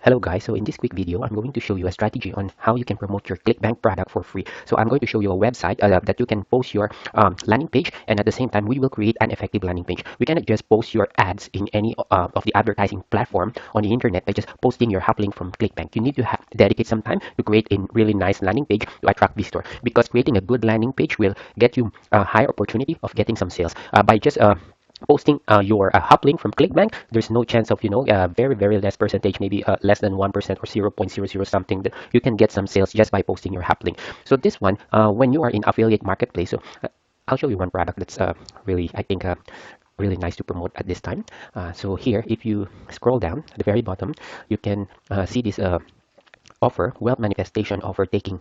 Hello guys, so in this quick video, I'm going to show you a strategy on how you can promote your ClickBank product for free. So I'm going to show you a website that you can post your landing page, and at the same time, we will create an effective landing page. We cannot just post your ads in any of the advertising platform on the internet by just posting your hot link from ClickBank. You need to dedicate some time to create a really nice landing page to attract visitors, because creating a good landing page will get you a higher opportunity of getting some sales by just posting your hop link from clickbank. There's no chance of very less percentage, maybe less than 1% or 0.00 something, that you can get some sales just by posting your hop link. So this one, when you are in affiliate marketplace, so I'll show you one product that's really, I think, really nice to promote at this time. So here, if you scroll down at the very bottom, you can see this offer, wealth manifestation offer, taking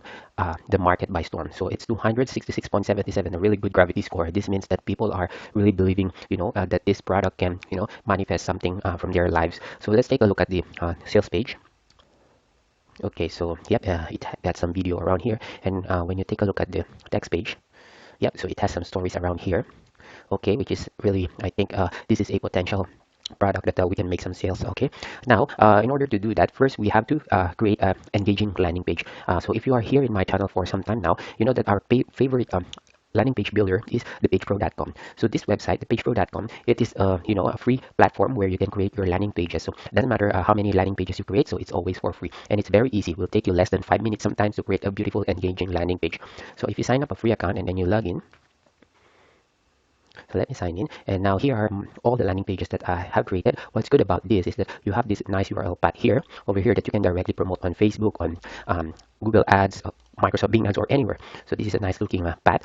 the market by storm. So it's 266.77, a really good gravity score. This means that people are really believing, that this product can, manifest something from their lives. So let's take a look at the sales page. Okay, so yep, it got some video around here, and when you take a look at the text page, yep, so it has some stories around here. Okay, which is really, I think, this is a potential product that we can make some sales. Okay, now in order to do that, first we have to create an engaging landing page. So if you are here in my channel for some time now, you know that our favorite landing page builder is the pagepro.com. So this website, the pagepro.com, it is a free platform where you can create your landing pages. So it doesn't matter how many landing pages you create, so it's always for free, and it's very easy. It will take you less than 5 minutes sometimes to create a beautiful engaging landing page. So if you sign up a free account and then you log in, so let me sign in, and now here are all the landing pages that I have created. What's good about this is that you have this nice URL path here, over here, that you can directly promote on Facebook, on Google Ads, Microsoft Bing Ads, or anywhere. So this is a nice looking path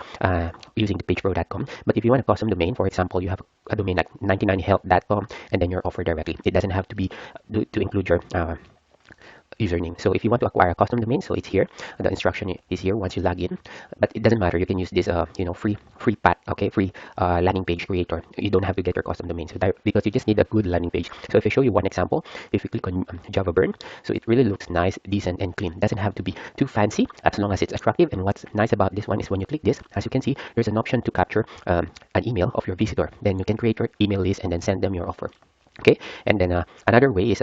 using the pagepro.com. But if you want a custom domain, for example, you have a domain like 99health.com, and then your offer directly. It doesn't have to be to include your username. So if you want to acquire a custom domain, so it's here. The instruction is here once you log in. But it doesn't matter. You can use this free path, okay, free landing page creator. You don't have to get your custom domain, so because you just need a good landing page. So if I show you one example, if you click on Java Burn, so it really looks nice, decent, and clean. It doesn't have to be too fancy as long as it's attractive. And what's nice about this one is when you click this, as you can see, there's an option to capture an email of your visitor. Then you can create your email list and then send them your offer. Okay, and then another way is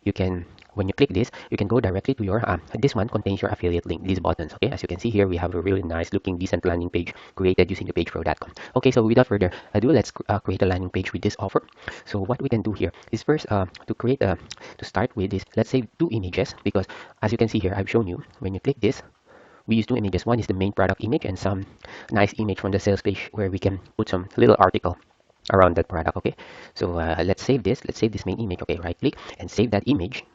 you can, when you click this, you can go directly to your this one contains your affiliate link, these buttons. Okay, as you can see here, we have a really nice looking decent landing page created using the pagepro.com. Okay, so without further ado, let's create a landing page with this offer. So what we can do here is first to start with is, let's say, 2 images, because as you can see here, I've shown you when you click this, we use 2 images. One is the main product image and some nice image from the sales page where we can put some little article around that product. Okay, so let's save this main image. Okay, right click and save that image.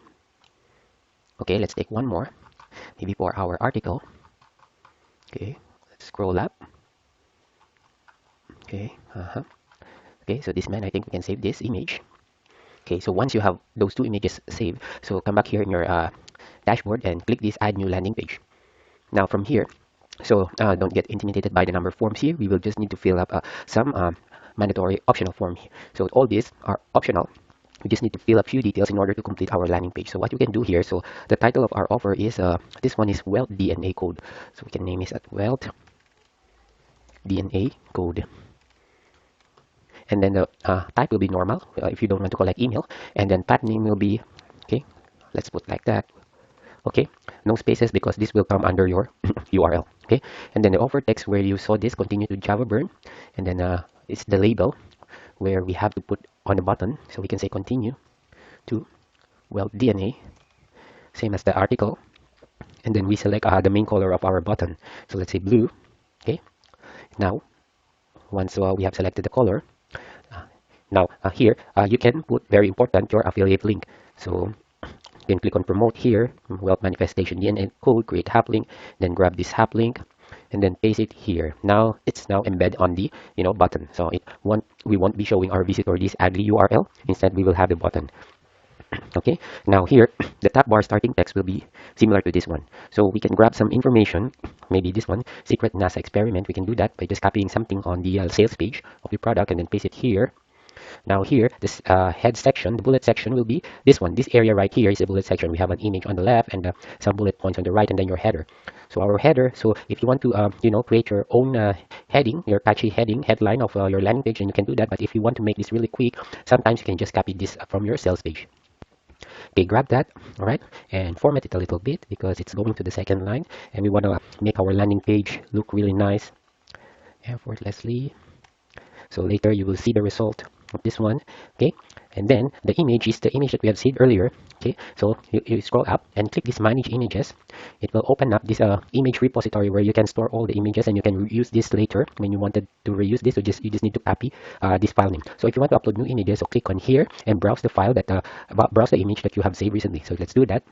Okay, let's take one more, maybe for our article. Okay, let's scroll up. Okay, okay, so this man, I think we can save this image. Okay, so once you have those 2 images saved, so come back here in your dashboard and click this add new landing page. Now from here, so don't get intimidated by the number of forms here. We will just need to fill up some mandatory optional form here. So all these are optional. We just need to fill a few details in order to complete our landing page. So what you can do here, so the title of our offer is, this one is Wealth DNA Code. So we can name it at Wealth DNA Code. And then the type will be normal if you don't want to collect email. And then path name will be, okay, let's put like that. Okay, no spaces because this will come under your URL. Okay, and then the offer text where you saw this, continue to Java Burn. And then it's the label where we have to put on the button, so we can say continue to Wealth DNA, same as the article. And then we select the main color of our button, so let's say blue. Okay, now once we have selected the color, now here you can put, very important, your affiliate link. So you can click on promote here, Wealth Manifestation DNA Code, create hap link, then grab this hap link and then paste it here. Now it's now embed on the button, so we won't be showing our visitor this ugly URL. Instead, we will have the button. Okay, now here the top bar starting text will be similar to this one, so we can grab some information, maybe this one, secret NASA experiment. We can do that by just copying something on the sales page of the product and then paste it here. Now here, this head section, the bullet section will be this one. This area right here is the bullet section. We have an image on the left and some bullet points on the right, and then your header. So our header, so if you want to, create your own heading, your catchy headline of your landing page, then you can do that. But if you want to make this really quick, sometimes you can just copy this from your sales page. Okay, grab that, all right, and format it a little bit because it's going to the second line, and we want to make our landing page look really nice, effortlessly. So later you will see the result of this one. Okay, and then the image is the image that we have saved earlier. Okay, so you scroll up and click this manage images. It will open up this image repository where you can store all the images, and you can use this later when you wanted to reuse this. So you just need to copy this file name. So if you want to upload new images, so click on here and browse the file that browse the image that you have saved recently. So let's do that.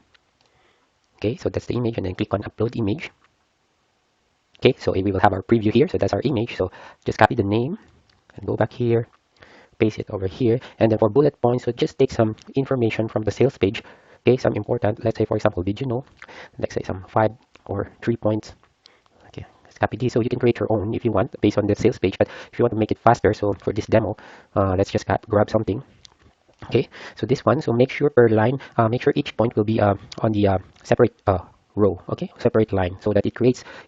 Okay, so that's the image, and then click on upload image. Okay, so we will have our preview here. So that's our image. So just copy the name and go back here, paste it over here, and then for bullet points, so just take some information from the sales page. Okay, some important, let's say for example, did you know, let's say some 5 or 3 points. Okay, let's copy this. So you can create your own if you want based on the sales page, but if you want to make it faster, so for this demo, let's just grab something. Okay, so this one, so make sure per line, make sure each point will be on the separate row, okay, separate line, so that it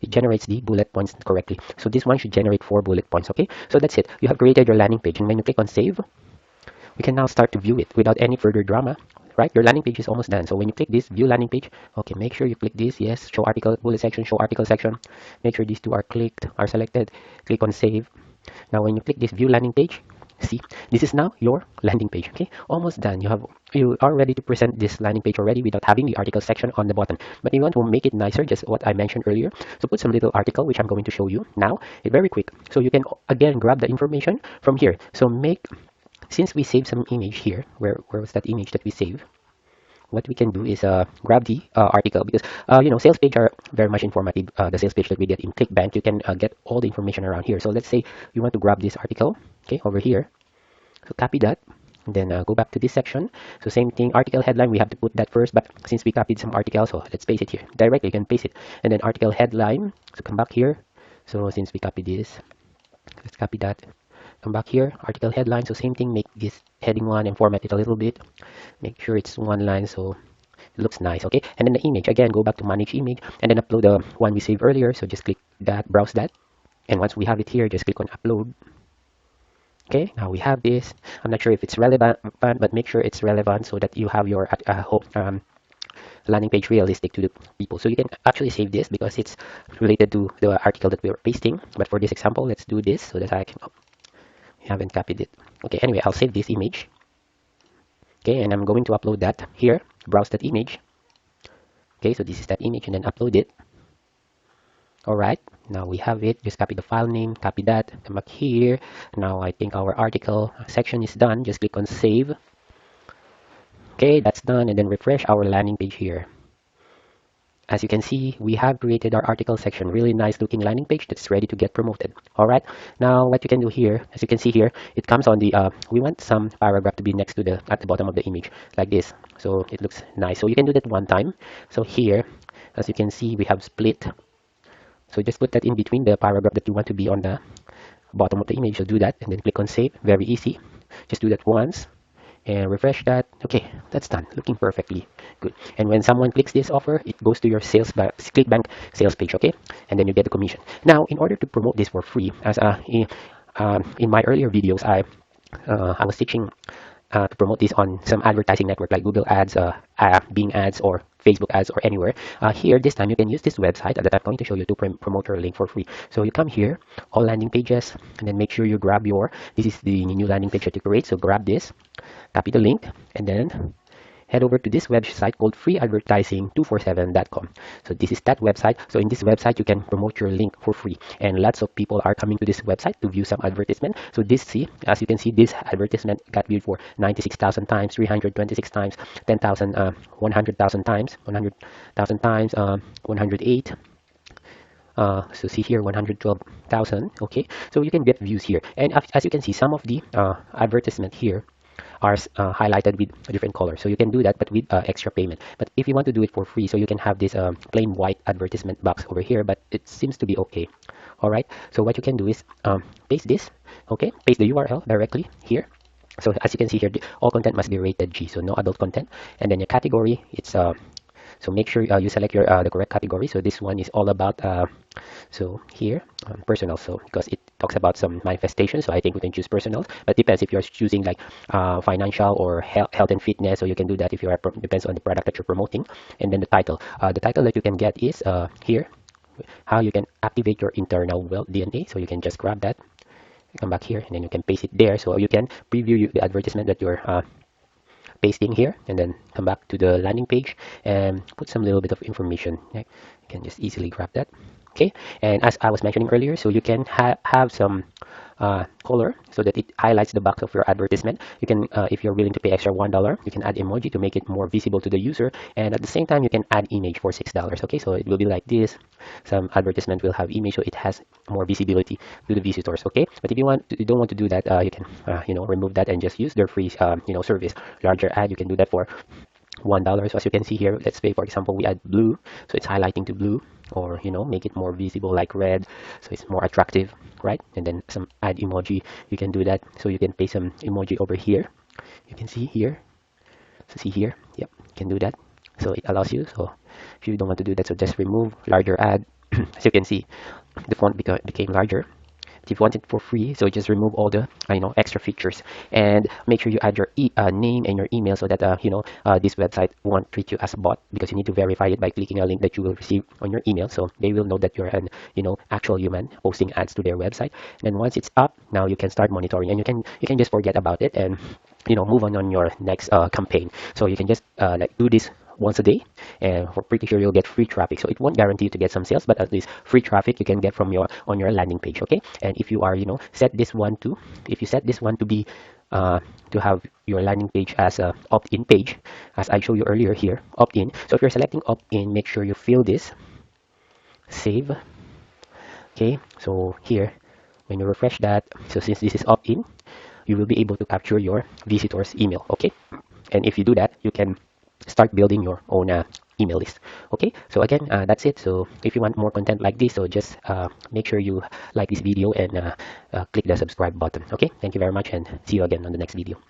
generates the bullet points correctly. So this one should generate 4 bullet points. Okay, so that's it. You have created your landing page, and when you click on save, we can now start to view it without any further drama. Right, your landing page is almost done. So when you click this view landing page, okay, make sure you click this, yes, show article bullet section, show article section. Make sure these two are selected. Click on save. Now when you click this view landing page, see, this is now your landing page. Okay, almost done. You are ready to present this landing page already without having the article section on the bottom. But you want to make it nicer, just what I mentioned earlier. So put some little article, which I'm going to show you now. It's very quick. So you can again grab the information from here. So since we saved some image here, where was that image that we saved? What we can do is grab the article, because sales page are very much informative. The sales page that we get in clickbank, you can get all the information around here. So let's say you want to grab this article, okay, over here. So copy that, and then go back to this section. So same thing, article headline, we have to put that first, but since we copied some articles, so let's paste it here directly. You can paste it, and then article headline, so come back here. So since we copied this, let's copy that, come back here, article headline. So same thing, make this heading 1 and format it a little bit, make sure it's one line so it looks nice. Okay, and then the image, again, go back to manage image, and then upload the one we saved earlier. So just click that, browse that, and once we have it here, just click on upload. Okay, now we have this. I'm not sure if it's relevant, but make sure it's relevant so that you have your landing page realistic to the people. So you can actually save this because it's related to the article that we were pasting. But for this example, let's do this so that I can, we haven't copied it. Okay, anyway, I'll save this image. Okay, and I'm going to upload that here, browse that image. Okay, so this is that image, and then upload it. All right, now we have it. Just copy the file name, copy that, come back here. Now I think our article section is done. Just click on save. Okay, that's done, and then refresh our landing page here. As you can see, we have created our article section, really nice looking landing page that's ready to get promoted. All right, now what you can do here, as you can see here, it comes on the, we want some paragraph to be next to at the bottom of the image, like this. So it looks nice. So you can do that one time. So here, as you can see, we have split. So just put that in between the paragraph that you want to be on the bottom of the image. So do that, and then click on save. Very easy. Just do that once and refresh that. Okay, that's done, looking perfectly good. And when someone clicks this offer, it goes to your clickbank sales page. Okay, and then you get the commission. Now in order to promote this for free, as in my earlier videos, I was teaching to promote this on some advertising network like Google ads, Bing ads, or Facebook ads, or anywhere. Here this time you can use this website that I'm going to show you to promote your link for free. So you come here, all landing pages, and then make sure you grab this is the new landing page that you create. So grab this, copy the link, and then head over to this website called freeadvertising247.com. So this is that website. So in this website, you can promote your link for free. And lots of people are coming to this website to view some advertisement. So as you can see, this advertisement got viewed for 96,000 times, 326 times, 10,000, 100,000 times, 100,000 times, 108. So see here, 112,000. Okay, so you can get views here. And as you can see, some of the advertisement here are highlighted with a different color. So you can do that, but with extra payment. But if you want to do it for free, so you can have this plain white advertisement box over here, but it seems to be okay. All right, so what you can do is paste this. Okay, paste the URL directly here. So as you can see here, all content must be rated G, so no adult content. And then your category, it's so make sure you select your the correct category. So this one is all about so here personal, so because talks about some manifestation, so I think we can choose personal, but depends if you're choosing like financial or health and fitness, so you can do that if you are depends on the product that you're promoting. And then the title that you can get is here, how you can activate your internal wealth DNA. So you can just grab that, come back here, and then you can paste it there, so you can preview the advertisement that you're pasting here, and then come back to the landing page and put some little bit of information. Okay? You can just easily grab that. Okay, and as I was mentioning earlier, so you can have some color so that it highlights the box of your advertisement. You can, if you're willing to pay extra $1, you can add emoji to make it more visible to the user, and at the same time, you can add image for $6. Okay, so it will be like this. Some advertisement will have image, so it has more visibility to the visitors. Okay, but if you don't want to do that, you can, remove that and just use their free, service. Larger ad, you can do that for $1. So as you can see here, let's say for example we add blue, so it's highlighting to blue, or make it more visible like red, so it's more attractive, right? And then some add emoji, you can do that, so you can paste some emoji over here. You can see here, so see here, yep, you can do that. So it allows you, so if you don't want to do that, so just remove larger ad. As you can see, the font became larger. If you want it for free, so just remove all the extra features, and make sure you add your name and your email, so that this website won't treat you as a bot, because you need to verify it by clicking a link that you will receive on your email, so they will know that you're an actual human posting ads to their website. And then once it's up, now you can start monitoring, and you can just forget about it and move on your next campaign. So you can just like do this once a day, and we're pretty sure you'll get free traffic. So it won't guarantee you to get some sales, but at least free traffic you can get from your landing page. Okay, and if you are set this one to, if you set this one to be to have your landing page as a opt-in page, as I showed you earlier here, opt-in. So if you're selecting opt-in, make sure you fill this, save. Okay, so here when you refresh that, so since this is opt-in, you will be able to capture your visitors email. Okay, and if you do that, you can start building your own email list. Okay, so again, that's it. So if you want more content like this, so just make sure you like this video and click the subscribe button. Okay, thank you very much, and see you again on the next video.